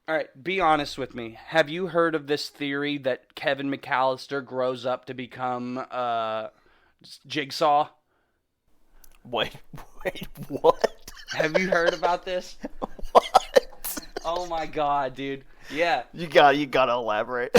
All right, be honest with me. Have you heard of this theory that Kevin McAllister grows up to become Jigsaw? Wait, wait, what? Have you heard about this? What? Oh my god, dude. Yeah. You gotta elaborate.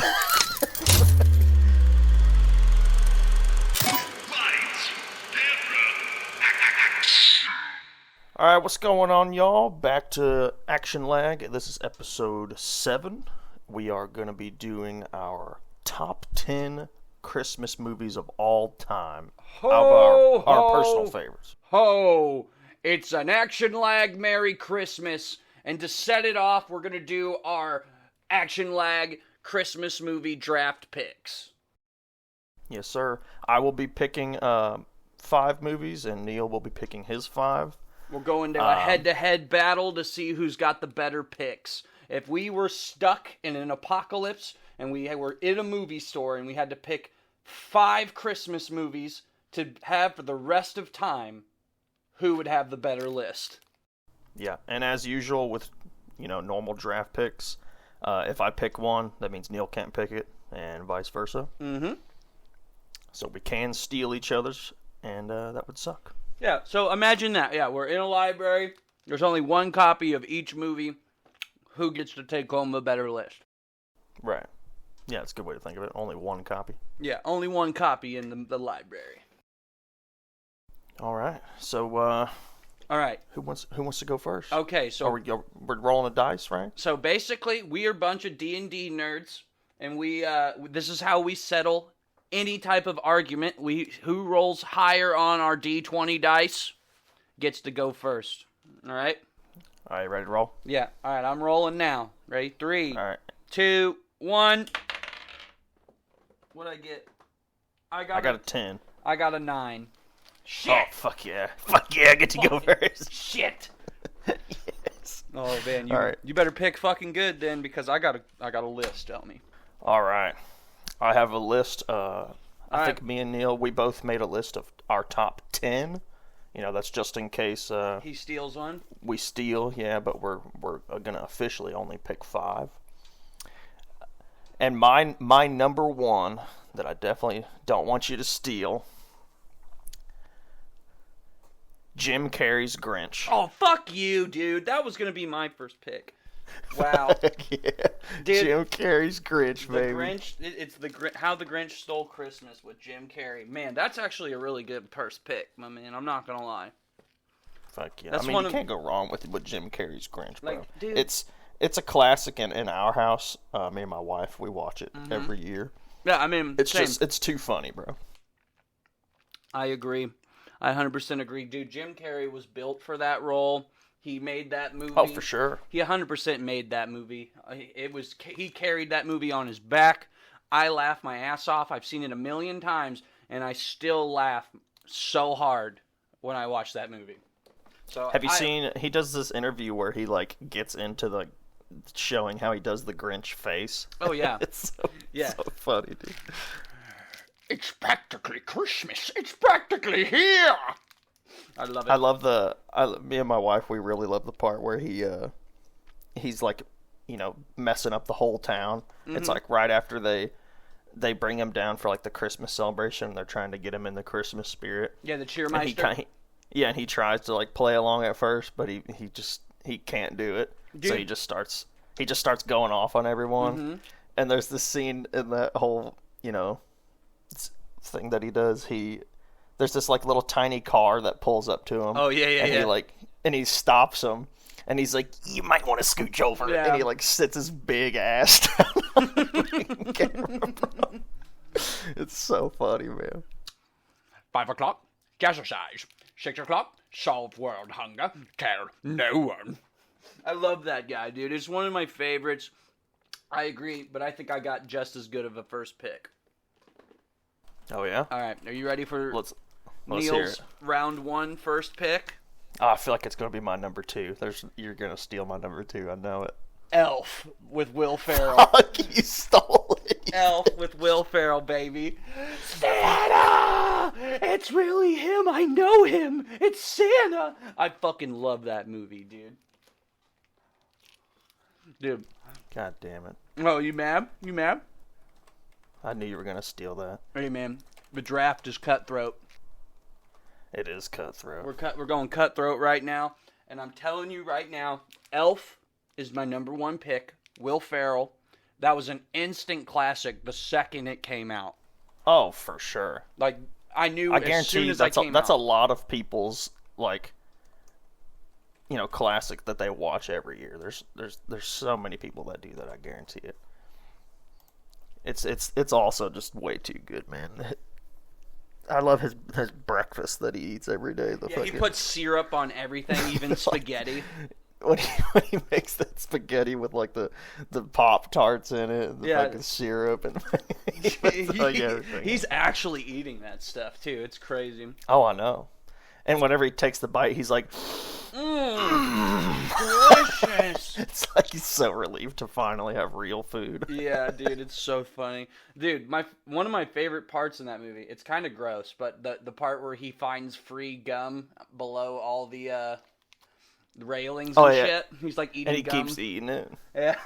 Alright, what's going on, y'all? Back to Action Lag. This is episode 7. We are going to be doing our top 10 Christmas movies of all time. Ho, Of our ho, personal favorites. Ho! It's an Action Lag Merry Christmas. And to set it off, we're going to do our Action Lag Christmas movie draft picks. Yes, sir. I will be picking 5 movies, and Neil will be picking his 5. We'll go into a head-to-head battle to see who's got the better picks. If we were stuck in an apocalypse and we were in a movie store and we had to pick 5 Christmas movies to have for the rest of time, who would have the better list? Yeah, and as usual with, normal draft picks, if I pick one, that means Neil can't pick it, and vice versa. Mm-hmm. So we can steal each other's, and that would suck. Yeah, so imagine that. Yeah, we're in a library. There's only one copy of each movie. Who gets to take home the better list? Right. Yeah, it's a good way to think of it. Only one copy. Yeah, only one copy in the library. All right. So, All right. who wants to go first? Okay, so we're rolling the dice, right? So basically, we are a bunch of D&D nerds, and we this is how we settle any type of argument. Who rolls higher on our D20 dice gets to go first. All right? All right, ready to roll? Yeah. All right, I'm rolling now. Ready? 3, All right. 2, 1. What'd I get? I got a 10. I got a 9. Shit. Oh, fuck yeah. Fuck yeah, I get to go first. Shit. Yes. Oh man, All right. you better pick fucking good then, because I got a list. Tell me. All right. I have a list. I think right. me and Neil, we both made a list of our top 10. That's just in case He steals one. we steal. Yeah, but we're gonna officially only pick 5. And my number 1 that I definitely don't want you to steal. Jim Carrey's Grinch. Oh, fuck you, dude. That was going to be my first pick. Wow. Yeah. Dude, Jim Carrey's Grinch, the baby. Grinch, it's How the Grinch Stole Christmas with Jim Carrey. Man, that's actually a really good first pick, my man. I'm not going to lie. Fuck yeah. That's I mean, one you of- can't go wrong with Jim Carrey's Grinch, bro. Like, dude. It's a classic in our house. Me and my wife, we watch it every year. Yeah, I mean, It's same. it's too funny, bro. I agree. I 100% agree. Dude, Jim Carrey was built for that role. He made that movie. Oh, for sure. He 100% made that movie. He carried that movie on his back. I laugh my ass off. I've seen it a million times, and I still laugh so hard when I watch that movie. So Have you seen? He does this interview where he gets into the showing how he does the Grinch face. Oh yeah, It's Yeah. so funny, dude. It's practically Christmas. It's practically here. I love it. I love me and my wife, we really love the part where he's messing up the whole town. It's like right after they bring him down for the Christmas celebration. They're trying to get him in the Christmas spirit. Yeah, the And cheermeister. and he tries to play along at first, but he can't do it. Dude. So he just starts going off on everyone. And there's this scene in that whole thing that he does. There's this little tiny car that pulls up to him. Oh, yeah, and yeah. he stops him. And he's like, "You might want to scooch over." Yeah. And he sits his big ass down on the camera, bro. It's so funny, man. 5 o'clock, jazzercise. 6 o'clock, solve world hunger. Tell no one. I love that guy, dude. It's one of my favorites. I agree, but I think I got just as good of a first pick. Oh yeah. All right, are you ready for Let's hear Neil's it. round 1 first pick? Oh, I feel like it's gonna be my number 2. You're gonna steal my number 2. I know it. Elf with Will Ferrell. Fuck, you stole it. Elf with Will Ferrell, baby. Santa! It's really him. I know him. It's Santa. I fucking love that movie, dude. Dude, God damn it. Oh, you mad? You mad? I knew you were going to steal that. Hey, man. The draft is cutthroat. It is cutthroat. We're going cutthroat right now. And I'm telling you right now, Elf is my number one pick. Will Ferrell. That was an instant classic the second it came out. Oh, for sure. Like, I knew I as guarantee soon you as I came out. that's a lot of people's, like, classic that they watch every year. There's so many people that do that. I guarantee it. It's also just way too good, man. I love his breakfast that he eats every day. He puts syrup on everything, even spaghetti. When he makes that spaghetti with like the Pop-Tarts in it, and the fucking syrup, and he's actually eating that stuff too. It's crazy. Oh, I know. And whenever he takes the bite, he's like, delicious. It's like he's so relieved to finally have real food. Yeah, dude, it's so funny. Dude, one of my favorite parts in that movie, it's kind of gross, but the part where he finds free gum below all the railings and shit. He's like eating gum. And he keeps eating it. Yeah.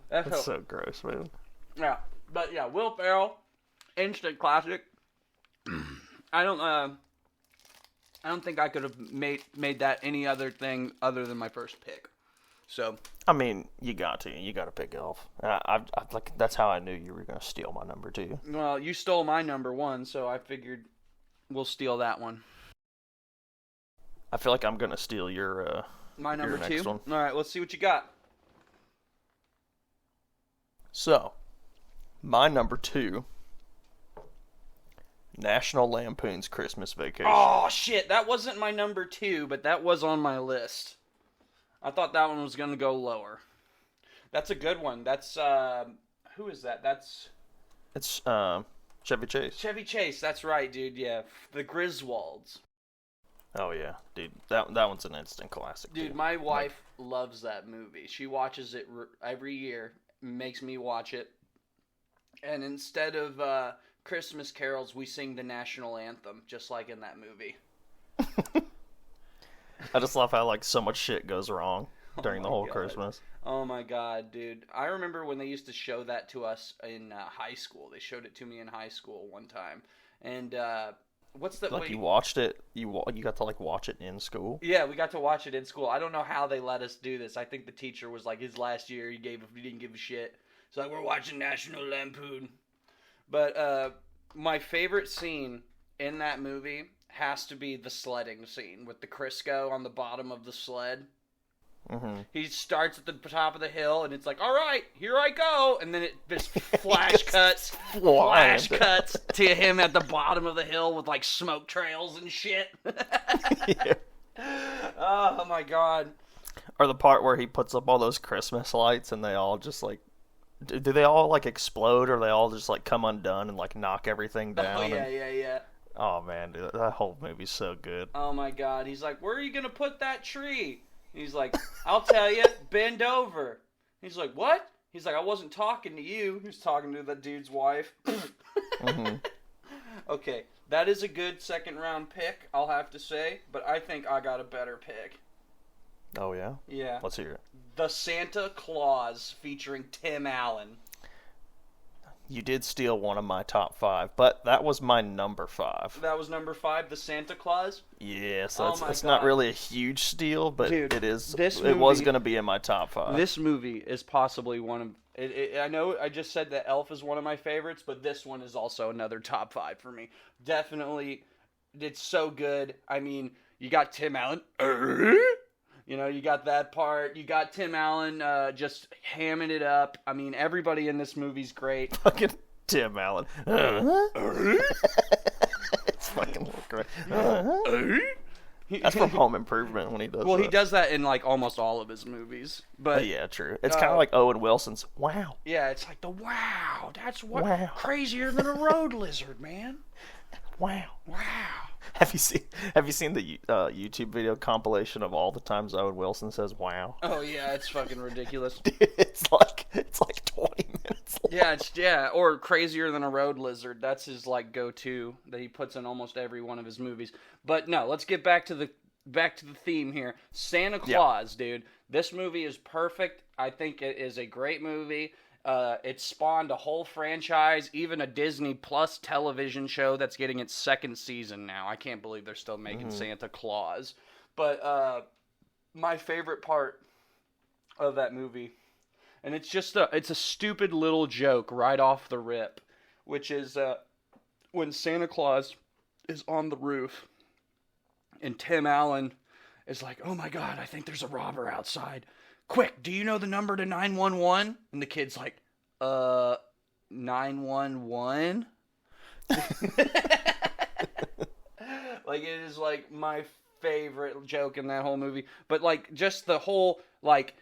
That's so gross, man. Yeah. But yeah, Will Ferrell, instant classic. I don't think I could have made that any other thing other than my first pick. So I mean, you got to pick Elf. I like that's how I knew you were gonna steal my number 2. Well, you stole my number 1, so I figured we'll steal that one. I feel like I'm gonna steal your my number your 2. next one. All right, let's see what you got. So, my number 2. National Lampoon's Christmas Vacation. Oh, shit. That wasn't my number 2, but that was on my list. I thought that one was going to go lower. That's a good one. That's, who is that? It's, Chevy Chase. Chevy Chase. That's right, dude. Yeah. The Griswolds. Oh, yeah. Dude, that one's an instant classic. Dude, my wife loves that movie. She watches it every year. Makes me watch it. And instead of, Christmas carols, we sing the national anthem, just like in that movie. I just love how like so much shit goes wrong during the whole Christmas. Oh my god, dude! I remember when they used to show that to us in high school. They showed it to me in high school one time, and what's the you watched it? You got to like watch it in school? Yeah, we got to watch it in school. I don't know how they let us do this. I think the teacher was like, his last year, he didn't give a shit. So like, we're watching National Lampoon. But my favorite scene in that movie has to be the sledding scene with the Crisco on the bottom of the sled. Mm-hmm. He starts at the top of the hill, and it's like, all right, here I go. And then it just flash cuts to him at the bottom of the hill with, like, smoke trails and shit. Yeah. Oh, my God. Or the part where he puts up all those Christmas lights, and they all just, like, do they all, like, explode, or they all just, like, come undone and, like, knock everything down? Oh, yeah. Oh, man, dude, that whole movie's so good. Oh, my God. He's like, where are you going to put that tree? He's like, I'll tell you, bend over. He's like, what? He's like, I wasn't talking to you. He was talking to the dude's wife. Mm-hmm. Okay, that is a good second round pick, I'll have to say, but I think I got a better pick. Oh, yeah? Yeah. Let's hear it. The Santa Claus featuring Tim Allen. You did steal one of my top 5, but that was my number 5. That was number 5, The Santa Claus? Yeah, so it's not really a huge steal, but dude, it is. It was going to be in my top 5. This movie is possibly one of... I know I just said that Elf is one of my favorites, but this one is also another top 5 for me. Definitely, it's so good. I mean, you got Tim Allen... You know, you got that part. You got Tim Allen just hamming it up. I mean, everybody in this movie's great. Fucking Tim Allen. It's fucking great. That's from Home Improvement when he does that. Well, he does that in, like, almost all of his movies. But yeah, true. It's kind of like Owen Wilson's Wow. Yeah, it's like the wow. That's what crazier than a road lizard, man. Wow. Wow. Have you seen the YouTube video compilation of all the times Owen Wilson says "wow"? Oh yeah, it's fucking ridiculous. Dude, it's like 20 minutes long. Yeah, or crazier than a road lizard. That's his like go-to that he puts in almost every one of his movies. But no, let's get back to back to the theme here. Santa Claus, dude. This movie is perfect. I think it is a great movie. It spawned a whole franchise, even a Disney Plus television show that's getting its second season now. I can't believe they're still making Santa Claus. But my favorite part of that movie, and it's a stupid little joke right off the rip, which is when Santa Claus is on the roof and Tim Allen is like, "Oh my God, I think there's a robber outside. Quick, do you know the number to 911?" And the kid's like, 911? Like, it is, like, my favorite joke in that whole movie. But, like, just the whole, like,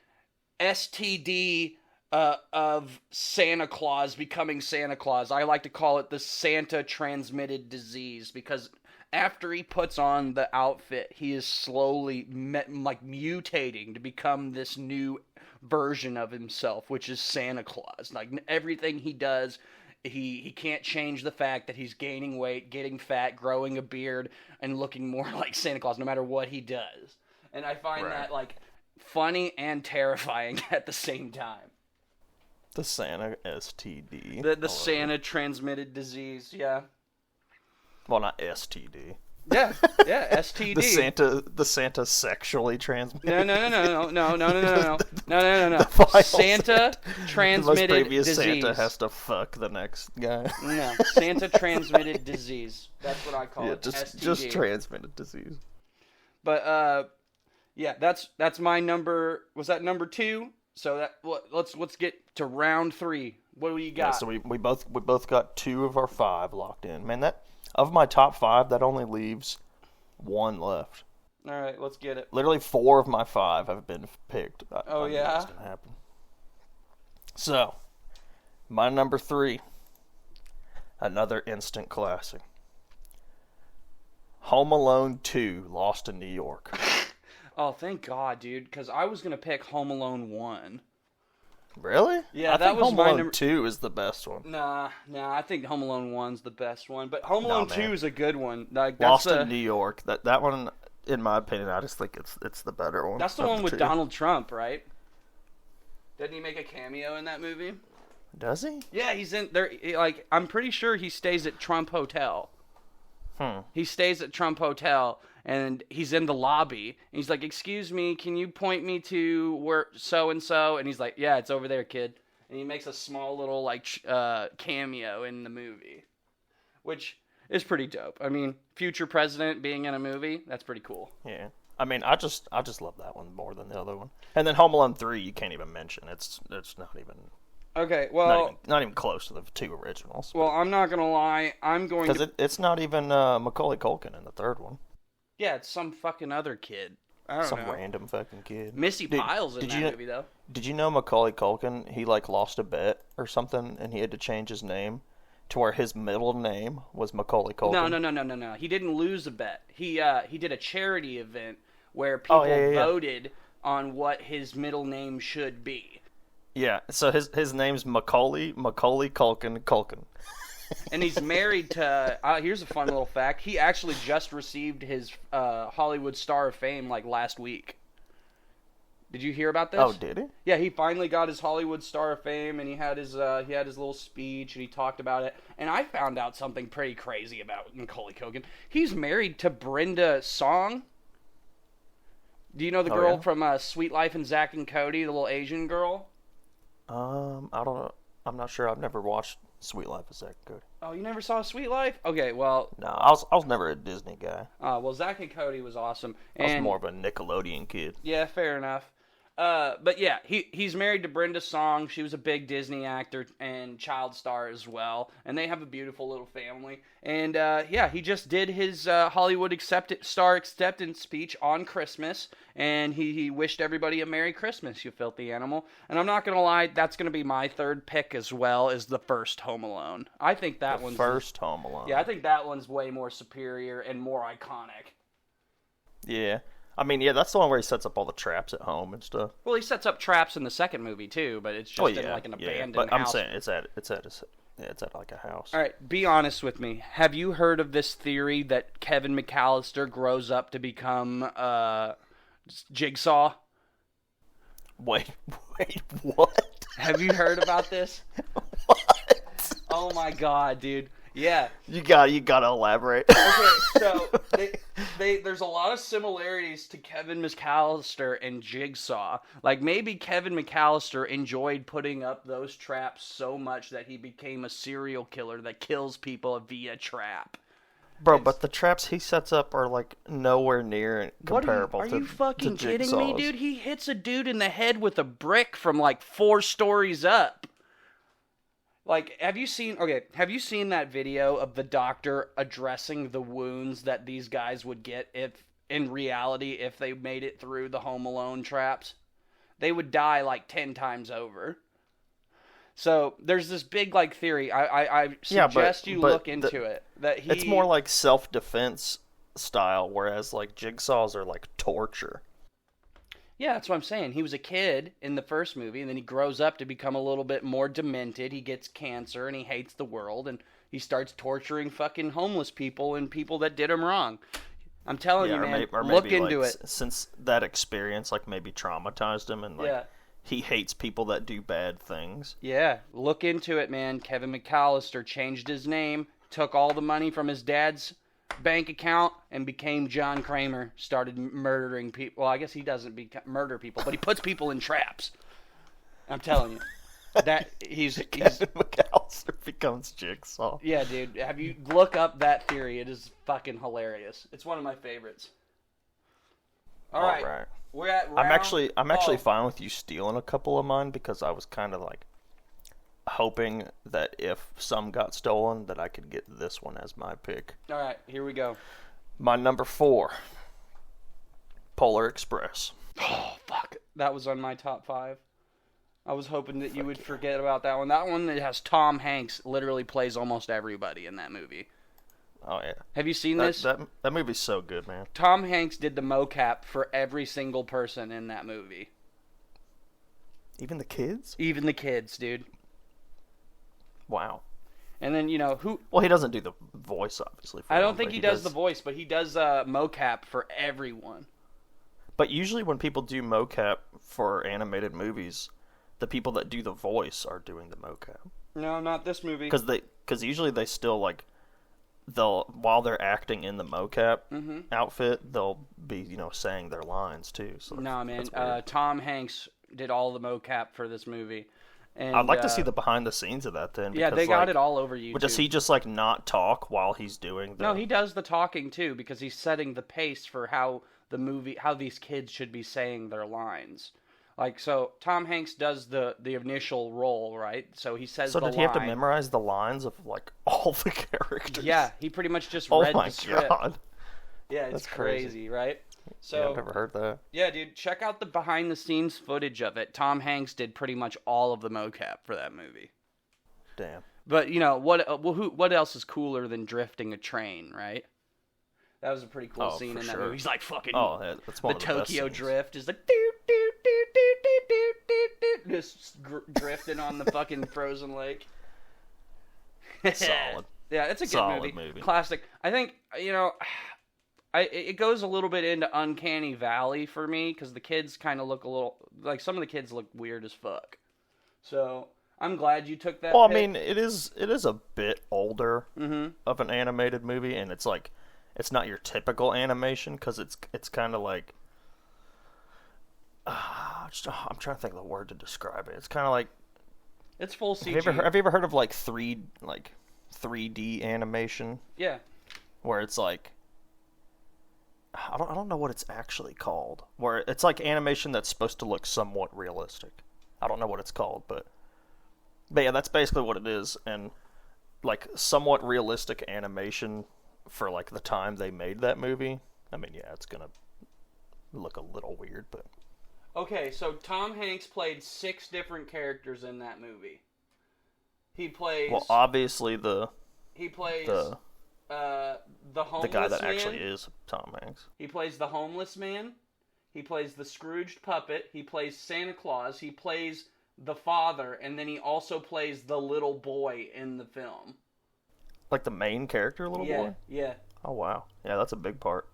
STD of Santa Claus becoming Santa Claus. I like to call it the Santa transmitted disease, because after he puts on the outfit, he is slowly mutating to become this new version of himself, which is Santa Claus. Like, everything he does, he can't change the fact that he's gaining weight, getting fat, growing a beard, and looking more like Santa Claus no matter what he does. And I find that, like, funny and terrifying at the same time. The Santa STD. The Santa transmitted disease, yeah. Well, not STD. Yeah, STD. The Santa sexually transmitted. No. Santa transmitted the most previous disease. Santa has to fuck the next guy. No, Santa transmitted disease. That's what I call it. Just transmitted disease. But yeah, that's my number. Was that number 2? So let's get to round 3. What do you got? Yeah, so we both got 2 of our 5 locked in. Man, that of my top 5, that only leaves 1 left. All right, let's get it. Literally 4 of my 5 have been picked. I knew yeah? It's gonna happen. So, my number 3, another instant classic. Home Alone 2, Lost in New York. Oh, thank God, dude, because I was going to pick Home Alone 1. Really? Yeah, I that think was Home my Alone number 2 is the best one. Nah, I think Home Alone 1's the best one, but Home Alone 2 is a good one. Like, Lost in New York, that one, in my opinion, I just think it's the better one. That's the one with Donald Trump, right? Didn't he make a cameo in that movie? Does he? Yeah, he's in there. Like, I'm pretty sure he stays at Trump Hotel. He stays at Trump Hotel, and he's in the lobby, and he's like, "Excuse me, can you point me to where so-and-so?" And he's like, "Yeah, it's over there, kid." And he makes a small little, like, cameo in the movie, which is pretty dope. I mean, future president being in a movie, that's pretty cool. Yeah. I mean, I just love that one more than the other one. And then Home Alone 3, you can't even mention. It's not even... Okay, well... Not even close to the 2 originals. Well, I'm not going to lie. I'm going to... Because it's not even Macaulay Culkin in the 3rd one. Yeah, it's some fucking other kid. I don't know. Some random fucking kid. Missy Pyle's in that movie, though. Did you know Macaulay Culkin, he, like, lost a bet or something, and he had to change his name to where his middle name was Macaulay Culkin? No. He didn't lose a bet. He did a charity event where people voted on what his middle name should be. Yeah, so his name's Macaulay Culkin. And he's married to, here's a fun little fact, he actually just received his Hollywood Star of Fame, like, last week. Did you hear about this? Oh, did he? Yeah, he finally got his Hollywood Star of Fame, and he had his little speech, and he talked about it. And I found out something pretty crazy about Macaulay Culkin. He's married to Brenda Song. Do you know the girl from Sweet Life and Zack and Cody, the little Asian girl? I don't know. I'm not sure. I've never watched Sweet Life of Zack and Cody. Oh, you never saw Sweet Life? Okay, well... No, I was never a Disney guy. Well, Zack and Cody was awesome. I was more of a Nickelodeon kid. Yeah, fair enough. But yeah, he's married to Brenda Song. She was a big Disney actor and child star as well. And they have a beautiful little family. And yeah, he just did his Hollywood star acceptance speech on Christmas. And he wished everybody a Merry Christmas, you filthy animal. And I'm not going to lie, that's going to be my 3rd pick as well as the first Home Alone. I think that one's... First Home Alone. Yeah, I think that one's way more superior and more iconic. Yeah. I mean, yeah, that's the one where he sets up all the traps at home and stuff. Well, he sets up traps in the second movie too, but it's just in like an abandoned house. But I'm saying it's at Yeah, it's at like a house. All right, be honest with me. Have you heard of this theory that Kevin McAllister grows up to become Jigsaw? Wait, what? Have you heard about this? What? Oh my god, dude. Yeah. You gotta elaborate. Okay, so there's a lot of similarities to Kevin McAllister and Jigsaw. Like, maybe Kevin McAllister enjoyed putting up those traps so much that he became a serial killer that kills people via trap. Bro, but the traps he sets up are like nowhere near comparable Are to you fucking to kidding me, Jigsaw's. dude? He hits a dude in the head with a brick from like 4 stories up. Like, have you seen that video of the doctor addressing the wounds that these guys would get if they made it through the Home Alone traps? They would die like 10 times over. So there's this big like theory. I suggest you look into it. It's more like self-defense style, whereas like Jigsaws are like torture. Yeah, that's what I'm saying. He was a kid in the first movie, and then he grows up to become a little bit more demented. He gets cancer, and he hates the world, and he starts torturing fucking homeless people and people that did him wrong. I'm telling you, man, look into it. Since that experience, like, maybe traumatized him, and like he hates people that do bad things. Yeah, look into it, man. Kevin McAllister changed his name, took all the money from his dad's bank account, and became John Kramer. Started murdering people. Well, I guess he doesn't murder people, but he puts people in traps. I'm telling you. That Kevin McAllister becomes Jigsaw. Yeah, dude. Have you look up that theory? It is fucking hilarious. It's one of my favorites. All right. We're at round... I'm actually fine with you stealing a couple of mine, because I was kind of like hoping that if some got stolen, that I could get this one as my pick. All right, here we go. My number 4, Polar Express. Oh, fuck. That was on my top 5. I was hoping that you would forget about that one. That one that has Tom Hanks literally plays almost everybody in that movie. Oh, yeah. Have you seen this? That movie's so good, man. Tom Hanks did the mocap for every single person in that movie. Even the kids? Even the kids, dude. Wow. And then, who... Well, he doesn't do the voice, obviously. I don't think he does the voice, but he does mocap for everyone. But usually when people do mocap for animated movies, the people that do the voice are doing the mocap. No, not this movie. Because usually they still, like, while they're acting in the mocap outfit, they'll be, saying their lines, too. So no, man. Tom Hanks did all the mocap for this movie. And, I'd like to see the behind the scenes of that then. Yeah, they got it all over YouTube. But does he just like not talk while he's doing the... No, he does the talking too, because he's setting the pace for how these kids should be saying their lines. Like, so Tom Hanks does the initial role, right? So he says the line. So did he have to memorize the lines of like all the characters? Yeah, he pretty much just read the script. Oh my god. Yeah, it's crazy, right? So, yeah, I've never heard that. Yeah, dude, check out the behind-the-scenes footage of it. Tom Hanks did pretty much all of the mocap for that movie. Damn. But what else is cooler than drifting a train, right? That was a pretty cool scene in that movie. He's like fucking. Oh, yeah, that's one the of the Tokyo best drift is like doo doo doo doo doo doo doo doo, just drifting on the fucking frozen lake. Solid. Yeah, it's a good movie. Classic. I think it goes a little bit into Uncanny Valley for me, because the kids kind of look a little like some of the kids look weird as fuck. So I'm glad you took that. Well, pick. I mean, it is a bit older of an animated movie, and it's like it's not your typical animation, because it's kind of like I'm trying to think of the word to describe it. It's kind of like it's full CG. Have you ever heard of like 3D animation? Yeah. Where it's like I don't know what it's actually called. Where it's like animation that's supposed to look somewhat realistic. I don't know what it's called, but yeah, that's basically what it is. And like somewhat realistic animation for like the time they made that movie. I mean, yeah, it's gonna look a little weird, but okay. So Tom Hanks played 6 different characters in that movie. He plays. Well, obviously he plays the homeless the guy that man. actually is Tom Hanks. He plays the homeless man. He plays the Scrooged puppet. He plays Santa Claus. He plays the father, and then he also plays the little boy in the film. Like the main character, little boy? Yeah. Oh, wow. Yeah, that's a big part.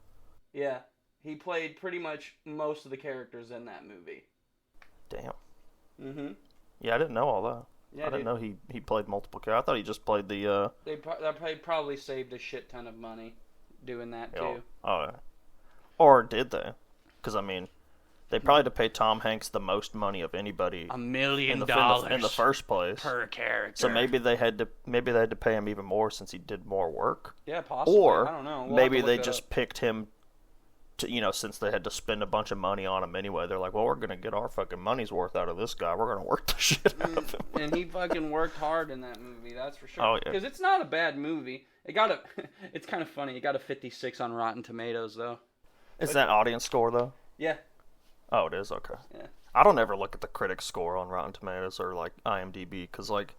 Yeah. He played pretty much most of the characters in that movie. Damn. Mm-hmm. Yeah, I didn't know all that. Yeah, I didn't know he played multiple characters. I thought he just played the... They probably saved a shit ton of money doing that, too. Oh, yeah. Or did they? Because, I mean, they probably had to pay Tom Hanks the most money of anybody $1 million in the first place per character. So maybe they had to pay him even more since he did more work. Yeah, possibly. Or I don't know. maybe they just picked him to, since they had to spend a bunch of money on him anyway. They're like, well, we're gonna get our fucking money's worth out of this guy. We're gonna work the shit out of him. And he fucking worked hard in that movie. That's for sure. Oh yeah. Because it's not a bad movie. It's kind of funny. It got a 56 on Rotten Tomatoes though. Is that audience score though? Yeah. Oh, it is? Okay. Yeah. I don't ever look at the critic score on Rotten Tomatoes or, like, IMDb, because, like,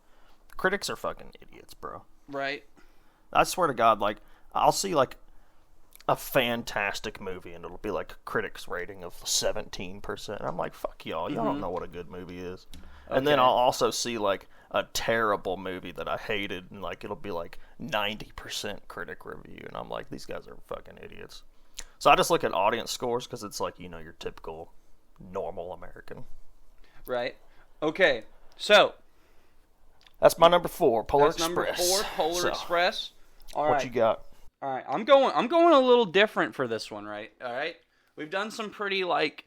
critics are fucking idiots, bro. Right. I swear to God, like, I'll see, like, a fantastic movie, and it'll be, like, a critic's rating of 17%. I'm like, fuck y'all. Y'all don't know what a good movie is. Okay. And then I'll also see, like, a terrible movie that I hated, and, like, it'll be, like, 90% critic review, and I'm like, these guys are fucking idiots. So I just look at audience scores, because it's, like, your typical normal American. Right. Okay. So that's my number 4, Polar that's Express. Number 4, Polar Express. All right. What you got? All right. I'm going a little different for this one, right? All right. We've done some pretty like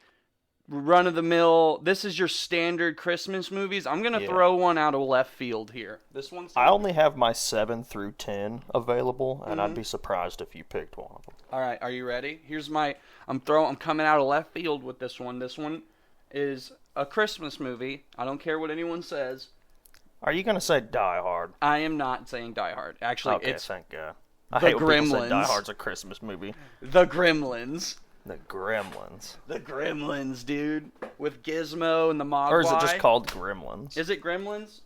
run of the mill. This is your standard Christmas movies. I'm going to throw one out of left field here. This one's I only have my 7 through 10 available, and I'd be surprised if you picked one of them. All right, are you ready? Here's my I'm coming out of left field with this one. This one is a Christmas movie. I don't care what anyone says. Are you going to say Die Hard? I am not saying Die Hard. Actually, okay, it's thank God. I The hate when people say Gremlins. Die Hard's a Christmas movie. The Gremlins. The Gremlins. The Gremlins, dude, with Gizmo and the Mogwai. Or is it just called Gremlins? Is it Gremlins?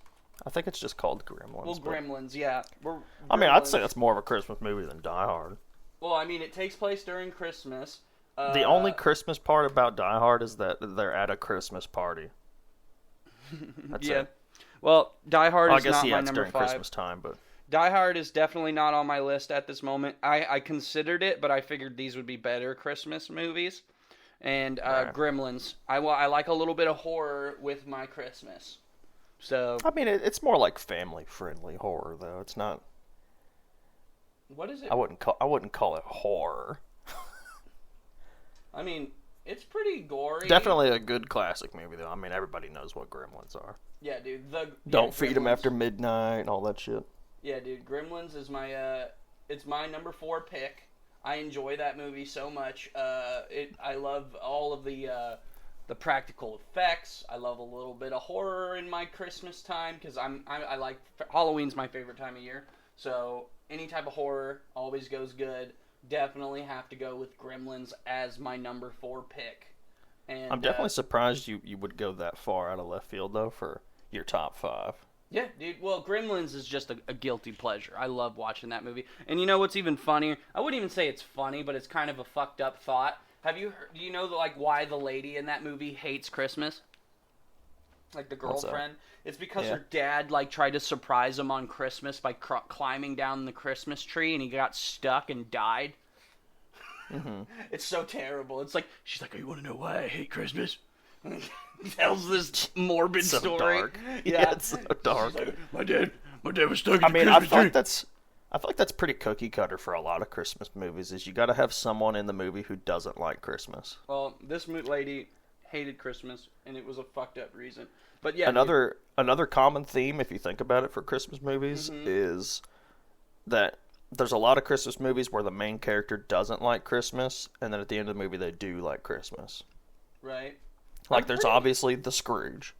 I think it's just called Gremlins. Well, Gremlins, yeah. I mean, I'd say that's more of a Christmas movie than Die Hard. Well, I mean, it takes place during Christmas. The only Christmas part about Die Hard is that they're at a Christmas party. That's it. Well, Die Hard is I guess not my it's number during 5. Christmas time, but Die Hard is definitely not on my list at this moment. I considered it, but I figured these would be better Christmas movies. And Right. Gremlins. I like a little bit of horror with my Christmas. So I mean, it's more like family-friendly horror, though. It's not. what is it? I wouldn't call it horror. I mean, it's pretty gory. Definitely a good classic movie, though. I mean, everybody knows what Gremlins are. Yeah, dude. Don't feed them Gremlins. after midnight and all that shit. Yeah, dude. Gremlins is it's my number 4 pick. I enjoy that movie so much. I love all of the practical effects. I love a little bit of horror in my Christmas time because I like Halloween's my favorite time of year. So any type of horror always goes good. Definitely have to go with Gremlins as my number 4 pick. And I'm definitely surprised you would go that far out of left field, though, for your top 5. Yeah, dude. Well, Gremlins is just a guilty pleasure. I love watching that movie. And you know what's even funnier? I wouldn't even say it's funny, but it's kind of a fucked up thought. Do you know why the lady in that movie hates Christmas? Like the girlfriend? It's because her dad tried to surprise him on Christmas by climbing down the Christmas tree, and he got stuck and died. Mm-hmm. It's so terrible. It's like she's like, "Oh, you want to know why I hate Christmas?" Tells this morbid So story. dark. Yeah, it's so dark. Like, my dad was stuck in I mean, the I Christmas feel tree. like that's pretty cookie cutter for a lot of Christmas movies. Is you got to have someone in the movie who doesn't like Christmas. Well, this lady hated Christmas, and it was a fucked up reason. But yeah, Another common theme, if you think about it, for Christmas movies is that there's a lot of Christmas movies where the main character doesn't like Christmas, and then at the end of the movie they do like Christmas. right. Like there's obviously the Scrooge.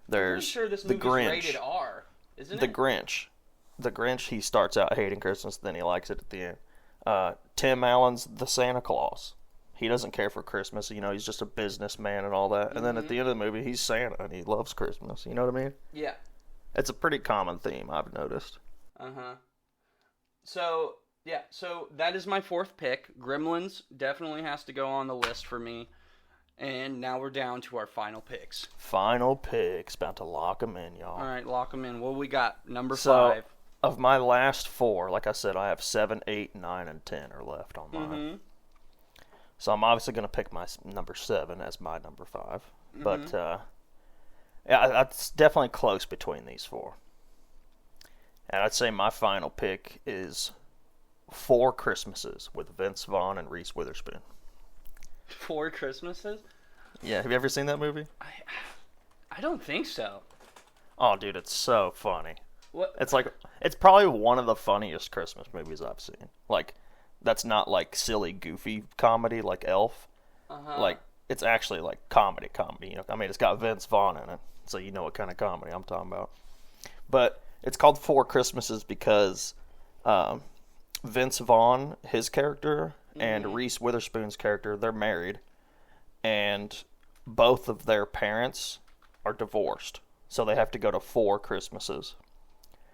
There's I'm pretty sure this the movie's Grinch. rated R, isn't The it? Grinch. The Grinch, he starts out hating Christmas, then he likes it at the end. Tim Allen's The Santa Claus. He doesn't care for Christmas. He's just a businessman and all that. And then at the end of the movie, he's Santa and he loves Christmas. You know what I mean? Yeah. It's a pretty common theme, I've noticed. Uh-huh. So that is my 4th pick. Gremlins definitely has to go on the list for me. And now we're down to our final picks. Final picks. About to lock them in, y'all. All right, lock them in. What we got? Number So, 5. of my last 4, like I said, I have 7, 8, 9, and 10 are left on mine. Mm-hmm. So I'm obviously going to pick my number 7 as my number 5. But, yeah, it's definitely close between these 4. And I'd say my final pick is 4 Christmases with Vince Vaughn and Reese Witherspoon. 4 Christmases? Yeah, have you ever seen that movie? I don't think so. Oh, dude, it's so funny. What? It's probably one of the funniest Christmas movies I've seen. Like, that's not like silly, goofy comedy like Elf. Uh-huh. Like, it's actually like comedy. You know, I mean, it's got Vince Vaughn in it, so you know what kind of comedy I'm talking about. But it's called 4 Christmases because Vince Vaughn, his character, and Reese Witherspoon's character, they're married, and both of their parents are divorced, so they have to go to 4 Christmases.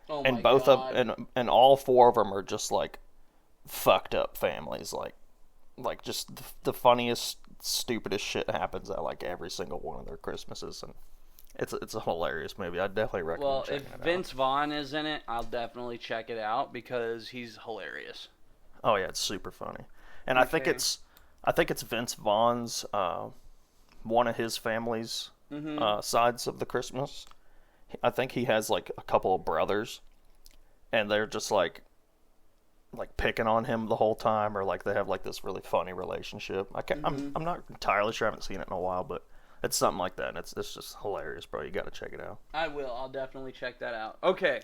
Oh And my both God. and all 4 of them are just like fucked up families, like just the funniest, stupidest shit happens at like every single one of their Christmases, and it's a hilarious movie. I definitely recommend Well, checking if it Vince Vaughn is in it, I'll definitely check it out because he's hilarious. out. Oh yeah, it's super funny, and I think Okay. it's Vince Vaughn's one of his family's sides of the Christmas. I think he has like a couple of brothers, and they're just like picking on him the whole time, or like they have like this really funny relationship. I'm not entirely sure. I haven't seen it in a while, but it's something like that. And it's just hilarious, bro. You got to check it out. I will. I'll definitely check that out. Okay.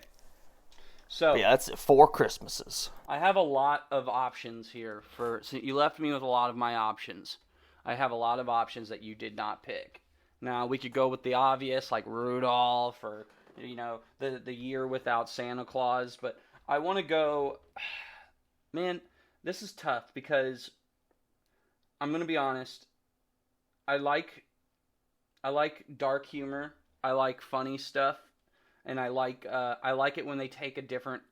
So, But yeah, that's it. 4 Christmases. I have a lot of options here so you left me with a lot of my options. I have a lot of options that you did not pick. Now, we could go with the obvious, like Rudolph, or, you know, the year without Santa Claus, but I want to go... Man, this is tough because I'm going to be honest. I like dark humor. I like funny stuff. And I like it when they take a different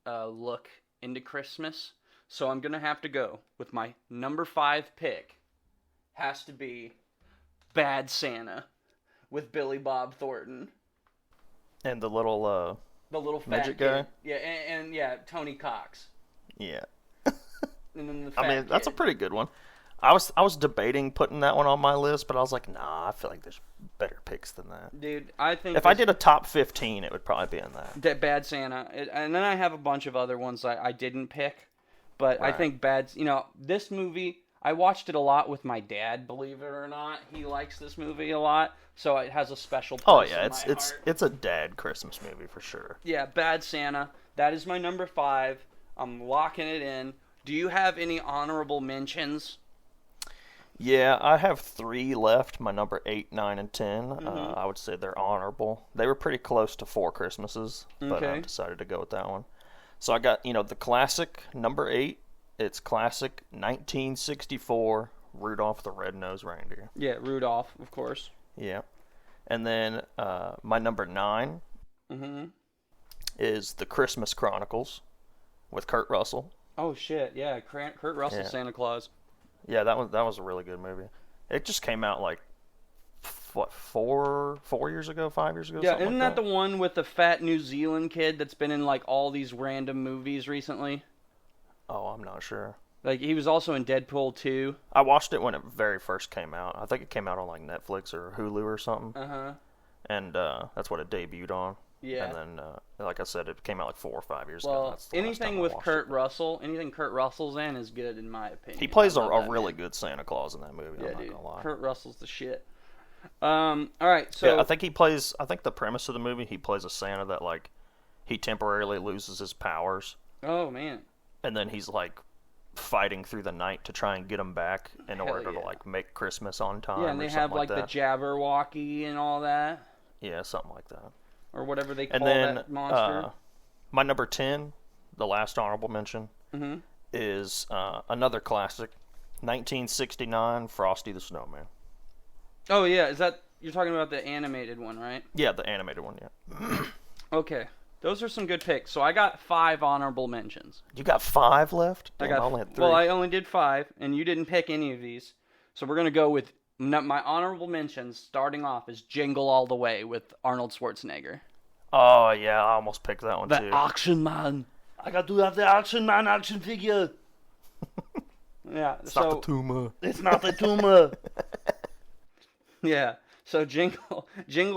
look into Christmas. So I'm gonna have to go with my number 5 pick. Has to be Bad Santa with Billy Bob Thornton, And the little the little fat midget kid. guy? Yeah, and yeah, Tony Cox. yeah. And then the fat I mean, that's a kid. pretty good one. I was debating putting that one on my list, but I was like, nah, I feel like there's better picks than that. Dude, I think If I did a top 15, it would probably be in that. that Bad Santa, and then I have a bunch of other ones I didn't pick, but I Right. think this movie, I watched it a lot with my dad, believe it or not. He likes this movie a lot, so it has a special place Oh yeah, in my heart. it's a dad Christmas movie for sure. Yeah, Bad Santa, that is my number 5. I'm locking it in. Do you have any honorable mentions? Yeah, I have 3 left. My number 8, 9, and 10. Mm-hmm. I would say they're honorable. They were pretty close to 4 Christmases, but I Okay. decided to go with that one. So I got the classic number 8. It's classic 1964 Rudolph the Red-Nosed Reindeer. Yeah, Rudolph, of course. Yeah, and then my number 9 Mm-hmm. is The Christmas Chronicles with Kurt Russell. Oh shit, yeah, Kurt Russell, Yeah. Santa Claus. Yeah, that was a really good movie. It just came out like what 4 years ago, 5 years ago. Yeah, something isn't like that the one with the fat New Zealand kid that's been in like all these random movies recently? Oh, I'm not sure. Like he was also in Deadpool 2. I watched it when it very first came out. I think it came out on like Netflix or Hulu or something, Uh-huh. and that's what it debuted on. Yeah. And then, like I said, it came out like 4 or 5 years ago. Well, That's the last anything time I with watched Kurt it. Russell, anything Kurt Russell's in is good in my opinion. He plays I a love that really man. good Santa Claus in that movie. Yeah, I'm not dude. gonna lie. Kurt Russell's the shit. All right, so Yeah, I think he plays. I think the premise of the movie, he plays a Santa that like he temporarily loses his powers, oh man, and then he's like fighting through the night to try and get him back in Hell order yeah. to like make Christmas on time. yeah, and or they something have like the that. Jabberwocky and all that, Yeah, something like that. or whatever they call And then that monster. my number 10, the last honorable mention, Mhm. is another classic, 1969 Frosty the Snowman. Oh yeah, is that you're talking about the animated one, right? Yeah, the animated one. Yeah. Okay, those are some good picks. So I got 5 honorable mentions. You got 5 left. I Damn, got only had 3. well, I only did 5, and you didn't pick any of these. So we're gonna go with My honorable mentions, starting off, is Jingle All the Way with Arnold Schwarzenegger. Oh, yeah, I almost picked that one, The too. Action Man. I got to have the Action Man action figure. Yeah, It's not the tumor. It's not the tumor. Yeah, so Jingle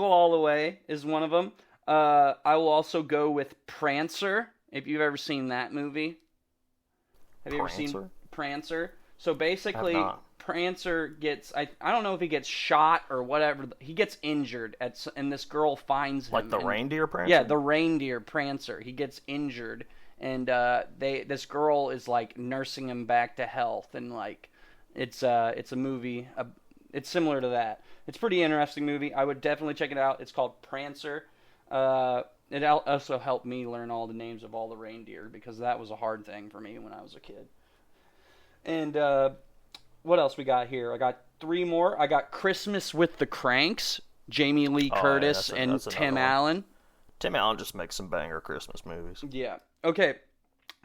All the Way is one of them. I will also go with Prancer, if you've ever seen that movie. Have you ever seen Prancer? So basically, Prancer gets, I don't know if he gets shot or whatever, he gets injured, and this girl finds him. Like the reindeer Prancer? Yeah, the reindeer Prancer. He gets injured, and this girl is like nursing him back to health, and like it's a movie. It's similar to that. It's a pretty interesting movie. I would definitely check it out. It's called Prancer. It also helped me learn all the names of all the reindeer because that was a hard thing for me when I was a kid. And what else we got here? I got 3 more. I got Christmas with the Cranks, Jamie Lee Curtis and Tim Allen. Tim Allen just makes some banger Christmas movies. Yeah. Okay.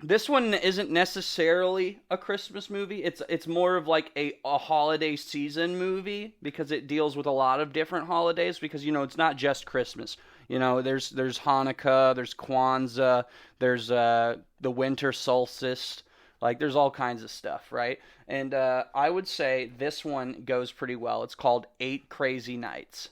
This one isn't necessarily a Christmas movie. It's more of like a holiday season movie because it deals with a lot of different holidays because, it's not just Christmas. There's Hanukkah, there's Kwanzaa, there's the winter solstice. Like, there's all kinds of stuff, right? And I would say this one goes pretty well. It's called 8 Crazy Nights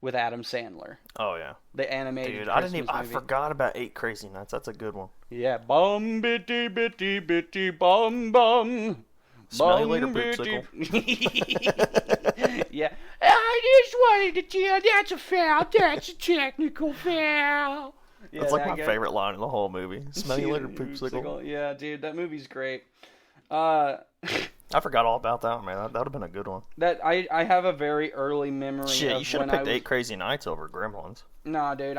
with Adam Sandler. Oh, yeah. The animated Christmas movie. I forgot about 8 Crazy Nights. That's a good one. Yeah. Bum, bitty, bitty, bitty, bum, bum. Smell you later, Poopsicle. Yeah. I just wanted to tell that's a foul. That's a technical foul. Yeah, that's like my favorite line in the whole movie. Smell you later, Poopsicle. Yeah, dude, that movie's great. I forgot all about that one, man. That would have been a good one. That I have a very early memory. Shit, you should have picked 8 Crazy Nights over Gremlins. Nah, dude.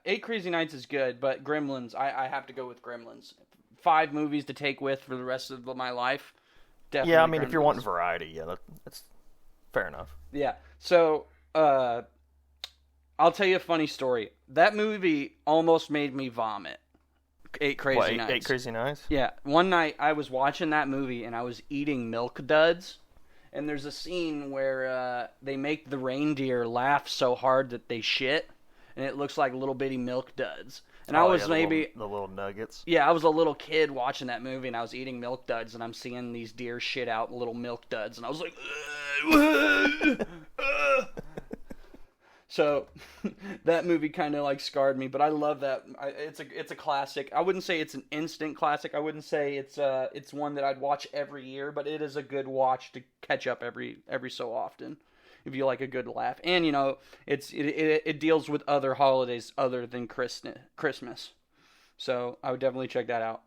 8 Crazy Nights is good, but Gremlins, I have to go with Gremlins. 5 movies to take with for the rest of my life. Definitely. Yeah, I mean, Gremlins. if you're wanting variety, yeah, that's fair enough. Yeah. So, I'll tell you a funny story. That movie almost made me vomit. 8 Crazy Nights. 8 Crazy Nights? Yeah. One night I was watching that movie and I was eating Milk Duds. And there's a scene where they make the reindeer laugh so hard that they shit. And it looks like little bitty Milk Duds. And I was the little nuggets. Yeah, I was a little kid watching that movie and I was eating Milk Duds and I'm seeing these deer shit out little Milk Duds. And I was like... So that movie kind of like scarred me, but I love that. It's a classic. I wouldn't say it's an instant classic. I wouldn't say it's one that I'd watch every year, but it is a good watch to catch up every so often if you like a good laugh. And it deals with other holidays other than Christmas. So I would definitely check that out.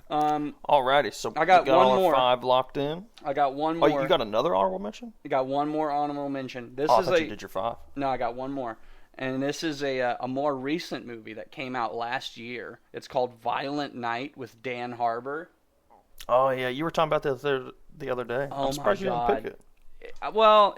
Alrighty, so I got one all more. 5 locked in. I got one more. Oh, you got another honorable mention? I got one more honorable mention. I thought you did your 5. No, I got one more. And this is a more recent movie that came out last year. It's called Violent Night with Dan Harbour. Oh, yeah, you were talking about this the other day. Oh, I'm surprised you didn't pick it. Well,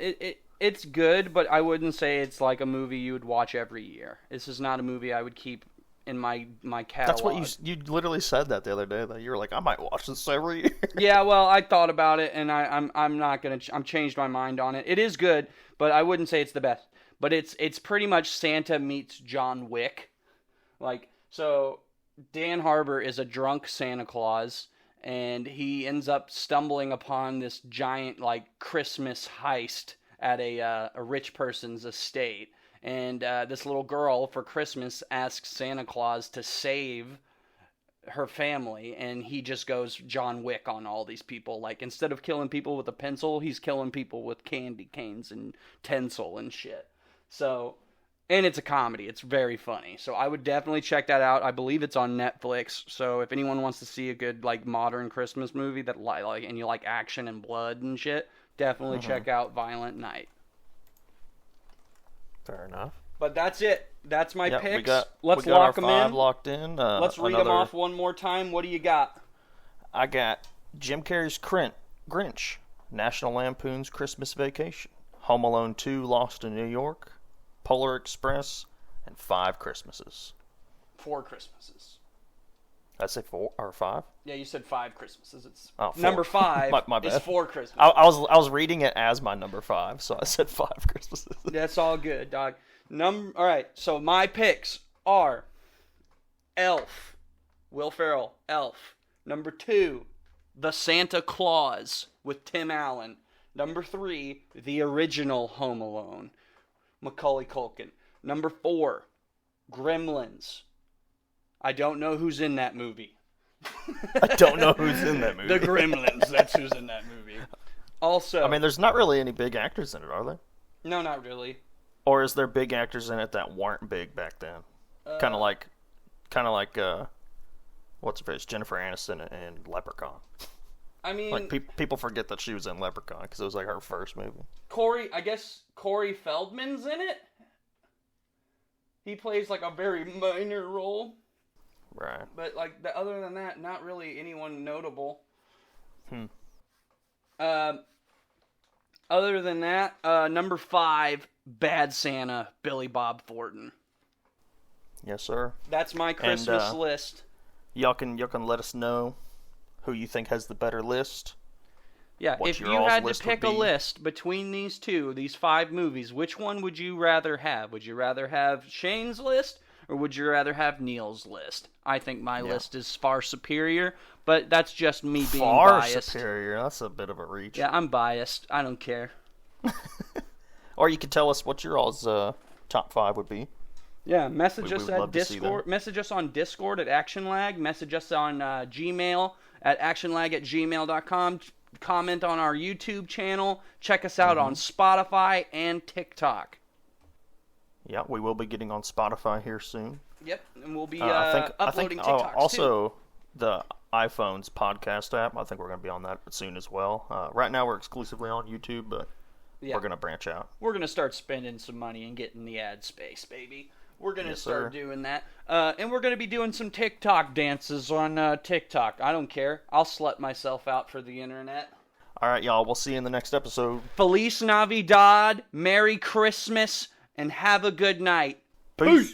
it's good, but I wouldn't say it's like a movie you would watch every year. This is not a movie I would keep in my catalog. That's what you literally said that the other day. That you were like, I might watch this every year. Yeah, well, I thought about it, and I'm not gonna. I'm changed my mind on it. It is good, but I wouldn't say it's the best. But it's pretty much Santa meets John Wick. Like, so Dan Harbour is a drunk Santa Claus, and he ends up stumbling upon this giant like Christmas heist at a rich person's estate. And this little girl, for Christmas, asks Santa Claus to save her family, and he just goes John Wick on all these people. Like, instead of killing people with a pencil, he's killing people with candy canes and tinsel and shit. So, and it's a comedy. It's very funny. So I would definitely check that out. I believe it's on Netflix. So if anyone wants to see a good, like, modern Christmas movie that like and you like action and blood and shit, definitely check out Violent Night. Fair enough. But that's it. That's my picks. Let's lock our them 5 in. Locked in. Let's read them off one more time. What do you got? I got Jim Carrey's Grinch, National Lampoon's Christmas Vacation, Home Alone 2, Lost in New York, Polar Express, and 5 Christmases. 4 Christmases. I'd say 4 or 5. Yeah, you said 5 Christmases. It's Oh, 4. number 5 my is bad. 4 Christmases. I was reading it as my number 5, so I said 5 Christmases. That's all good, dog. All right, so my picks are Elf, Will Ferrell, Elf. Number 2, The Santa Claus with Tim Allen. Number 3, the original Home Alone, Macaulay Culkin. Number 4, Gremlins. I don't know who's in that movie. I don't know who's in that movie. The Gremlins, that's who's in that movie. Also, I mean, there's not really any big actors in it, are there? no, not really. Or is there big actors in it that weren't big back then? Kind of like, what's her face, Jennifer Aniston in Leprechaun. I mean, Like people forget that she was in Leprechaun because it was like her first movie. I guess Corey Feldman's in it. He plays like a very minor role. Right. But like other than that, not really anyone notable. Other than that, number 5, Bad Santa, Billy Bob Thornton. Yes, sir. That's my Christmas list. Y'all can let us know who you think has the better list. Yeah, what if your you all's had to list pick would a be. list between these 5 movies, which one would you rather have? Would you rather have Shane's list or would you rather have Neil's list? I think my list is far superior, but that's just me being Far biased. superior. That's a bit of a reach. Yeah, I'm biased. I don't care. Or you could tell us what your all's top 5 would be. Yeah, message We us would at love to see Discord. that. Message us on Discord at ActionLag. Message us on Gmail at actionlag@gmail.com. Comment on our YouTube channel. Check us out on Spotify and TikTok. Yeah, we will be getting on Spotify here soon. Yep, and we'll be I uploading think TikToks too. also the iPhone's podcast app. I think we're going to be on that soon as well. Right now we're exclusively on YouTube, but Yeah. we're going to branch out. We're going to start spending some money and getting the ad space, baby. We're going to Yes, start sir. doing that. And we're going to be doing some TikTok dances on TikTok. I don't care. I'll slut myself out for the internet. All right, y'all. We'll see you in the next episode. Feliz Navidad, Merry Christmas, and have a good night. Peace.